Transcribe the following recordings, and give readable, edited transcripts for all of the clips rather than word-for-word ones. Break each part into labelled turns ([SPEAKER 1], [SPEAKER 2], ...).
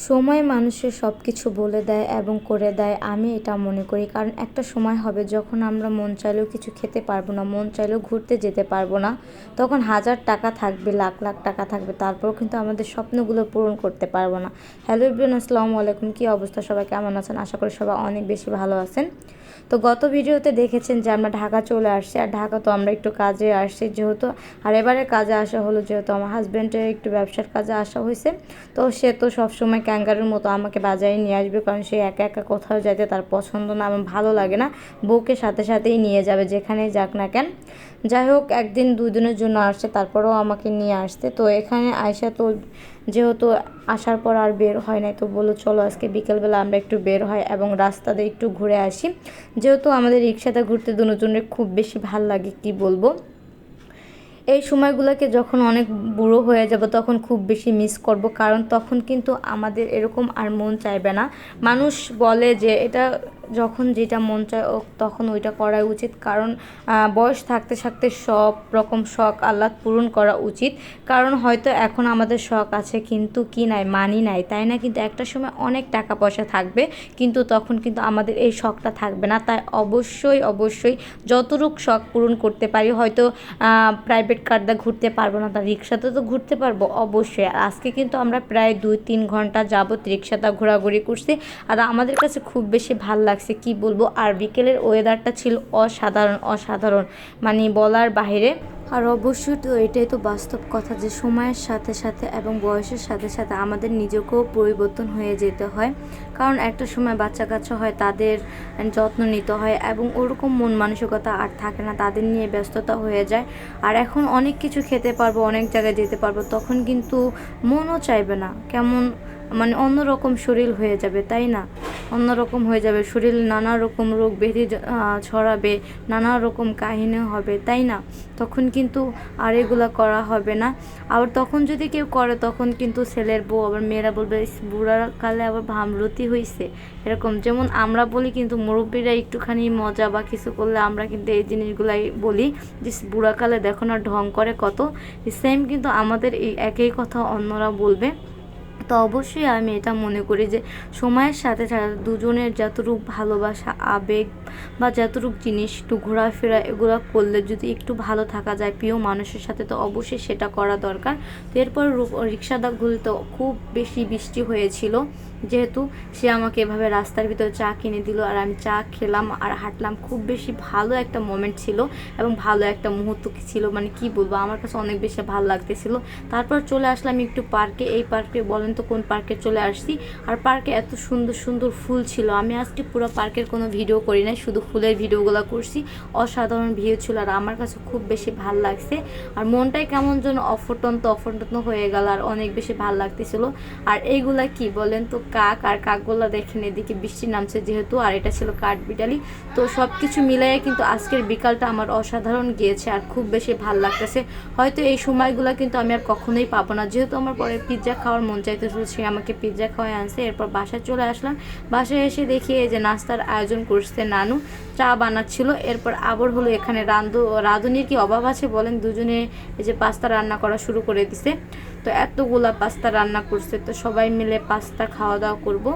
[SPEAKER 1] সময় মানুষের সব কিছু বলে দেয় এবং করে দেয়, আমি এটা মনে করি। কারণ একটা সময় হবে যখন আমরা মন চাইলেও কিছু খেতে পারবো না, মন চাইলেও ঘুরতে যেতে পারবো না। তখন হাজার টাকা থাকবে, লাখ লাখ টাকা থাকবে, তারপরেও কিন্তু আমাদের স্বপ্নগুলো পূরণ করতে পারবো না। হ্যালো এভরিওয়ান, আসসালামু আলাইকুম। কী অবস্থা, সবাই কেমন আছেন? আশা করি সবাই অনেক বেশি ভালো আছেন। তো গত ভিডিওতে দেখেছেন যে আমরা ঢাকা চলে আসছি, আর ঢাকা তো আমরা একটু কাজে আসছি যেহেতু। আর এবারে কাজে আসা হলো যেহেতু আমার হাজব্যান্ডের একটু ব্যবসার কাজে আসা হয়েছে। তো সে তো সবসময় ক্যাঙ্গারুর মতো আমাকে বাজারে নিয়ে আসবে, কারণ সে একা একা কোথাও যাইতে তার পছন্দ না, আমার ভালো লাগে না। বউকে সাথে সাথেই নিয়ে যাবে যেখানেই যাক না কেন। যাই হোক, একদিন দুদিনের জন্য আসছে, তারপরেও আমাকে নিয়ে আসতে। তো এখানে আয়সা তো যেহেতু আসার পর আর বের হয় নাই, তো বললো চলো আজকে বিকেলবেলা আমরা একটু বের হয় এবং রাস্তাতে একটু ঘুরে আসি। যেহেতু আমাদের রিক্সাতে ঘুরতে দুজনের খুব বেশি ভাল লাগে, কি বলবো। এই সময়গুলোকে যখন অনেক বুড়ো হয়ে যাব তখন খুব বেশি মিস করব, কারণ তখন কিন্তু আমাদের এরকম আর মন চাইবে না। মানুষ বলে যে এটা যখন যেটা মন চায় তখন ওইটা করা উচিত, কারণ বয়স থাকতে থাকতে সব রকম শখ আহ্লাদ পূরণ করা উচিত। কারণ হয়তো এখন আমাদের শখ আছে কিন্তু কি নাই, মানি নাই, তাই না? কিন্তু একটা সময় অনেক টাকা পয়সা থাকবে, কিন্তু তখন কিন্তু আমাদের এই শখটা থাকবে না। তাই অবশ্যই অবশ্যই যতটুকু শখ পূরণ করতে পারি, হয়তো প্রাইভেট কার দিয়ে ঘুরতে পারবো না, তার রিক্সাতে তো ঘুরতে পারবো অবশ্যই। আর আজকে কিন্তু আমরা প্রায় 2-3 ঘন্টা যাবত রিক্সাতে ঘোরাঘুরি করছি, আর আমাদের কাছে খুব বেশি ভাল লাগছে, কি বলবো। আর বিকেলের ওয়েদারটা ছিল অসাধারণ অসাধারণ, মানে বলার বাইরে। আর অবশ্যই তো এটাই তো বাস্তব কথা যে সময়ের সাথে সাথে এবং বয়সের সাথে সাথে আমাদের নিজেকেও পরিবর্তন হয়ে যেতে হয়। কারণ একটা সময় বাচ্চা কাচ্চা হয়, তাদের যত্ন নিতে হয় এবং ওরকম মন মানসিকতা আর থাকে না, তাদের নিয়ে ব্যস্ততা হয়ে যায়। আর এখন অনেক কিছু খেতে পারবো, অনেক জায়গায় যেতে পারবো, তখন কিন্তু মনও চাইবে না, কেমন মানে অন্যরকম শরীর হয়ে যাবে, তাই না? অন্যরকম হয়ে যাবে শরীর, নানা রকম রোগ ব্যাধি ছড়াবে, নানা রকম কাহিনী হবে, তাই না? তখন কিন্তু আর এগুলা করা হবে না। আবার তখন যদি কেউ করে তখন কিন্তু ছেলের বউ আবার মেয়েরা বলবে বুড়ার কালে আবার ভামরতি হয়েছে, এরকম। যেমন আমরা বলি, কিন্তু মুরব্বীরা একটুখানি মজা বা কিছু করলে আমরা কিন্তু এই জিনিসগুলাই বলি যে বুড়াকালে দেখো না ঢং করে কত। সেম কিন্তু আমাদের এই একই কথা অন্যরা বলবে। তো অবশ্যই আমি এটা মনে করি যে সময়ের সাথে সাথে দুজনের যতটুকু ভালোবাসা, আবেগ বা যতটুকু জিনিস, একটু ঘোরাফেরা এগুলো করলে যদি একটু ভালো থাকা যায় প্রিয় মানুষের সাথে, তো অবশ্যই সেটা করা দরকার। তো এরপর রিক্সাদাগুলিতে খুব বেশি বৃষ্টি হয়েছিল, যেহেতু সে আমাকে এভাবে রাস্তার ভিতরে চা কিনে দিল, আর আমি চা খেলাম আর হাঁটলাম। খুব বেশি ভালো একটা মোমেন্ট ছিল এবং ভালো একটা মুহূর্ত ছিল, মানে কি বলবো, আমার কাছে অনেক বেশি ভালো লাগতেছিল। তারপর চলে আসলাম একটু পার্কে। এই পার্কে বলেন তো কোন পার্কে চলে আসছি। আর পার্কে এত সুন্দর সুন্দর ফুল ছিল, আমি আজকে পুরো পার্কের কোনো ভিডিও করি নাই, শুধু ফুলের ভিডিওগুলো করছি। অসাধারণ ভিউ ছিল আর আমার কাছে খুব বেশি ভাল লাগছে। আর মনটাই কেমন যেন অফটন্ত অফটন্ত হয়ে গেল, আর অনেক বেশি ভাল লাগতেছিল। আর এইগুলা কি বলেন তো, কাক, আর কাকগুলা দেখেন এদিকে বৃষ্টি নামছে যেহেতু, আর এটা ছিল কাঠবিড়ালি। তো সব কিছু মিলাইয়ে কিন্তু আজকের বিকালটা আমার অসাধারণ গিয়েছে আর খুব বেশি ভাল লাগতেছে। হয়তো এই সময়গুলো কিন্তু আমি আর কখনোই পাবো না, যেহেতু আমার পরে পিৎজা খাওয়ার মন চাইতেছিল, সে আমাকে পিৎজা খাওয়াই আনছে। এরপর বাসায় চলে আসলাম। বাসায় এসে দেখি এই যে নাস্তার আয়োজন করছে নানু, চা বানাচ্ছিল। এরপর আবার হলো এখানে রাঁধুনির কি অভাব আছে বলেন, দুজনে এই যে পাস্তা রান্না করা শুরু করে দিছে। তো এতগুলা পাস্তা রান্না করছে, তো সবাই মিলে পাস্তা খাওয়া দাওয়া করবো,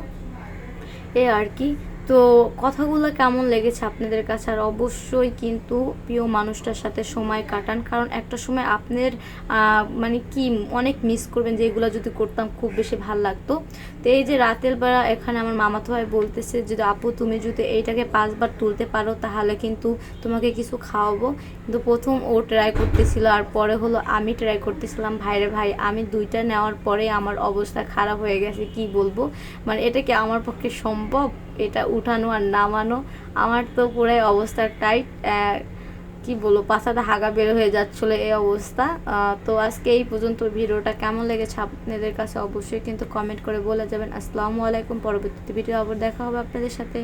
[SPEAKER 1] এ আর কি। তো কথাগুলো কেমন লেগেছে আপনাদের কাছে? আর অবশ্যই কিন্তু প্রিয় মানুষটার সাথে সময় কাটান, কারণ একটা সময় আপনার মানে কি অনেক মিস করবেন যে এগুলো যদি করতাম খুব বেশি ভাল লাগতো। তো এই যে রাতের বেলা এখানে আমার মামাতো ভাই বলতেছে যে আপু তুমি যদি এইটাকে 5 বার তুলতে পারো তাহলে কিন্তু তোমাকে কিছু খাওয়াবো। কিন্তু প্রথম ও ট্রাই করতেছিল, আর পরে হলো আমি ট্রাই করতেছিলাম। ভাইরে ভাই, আমি 2টা নেওয়ার পরে আমার অবস্থা খারাপ হয়ে গেছে, কি বলবো। মানে এটা কি আমার পক্ষে সম্ভব, এটা উঠানো আর নামানো? আমার তো পুরাই অবস্থা টাইট, কি বলবো, পাছাতে হাগা বের হয়ে যাচ্ছিলো, এই অবস্থা। তো আজকে এই পর্যন্ত। ভিডিওটা কেমন লেগেছে আপনাদের কাছে অবশ্যই কিন্তু কমেন্ট করে বলে যাবেন। আসসালামু আলাইকুম। পরবর্তী ভিডিও আবার দেখা হবে আপনাদের সাথে।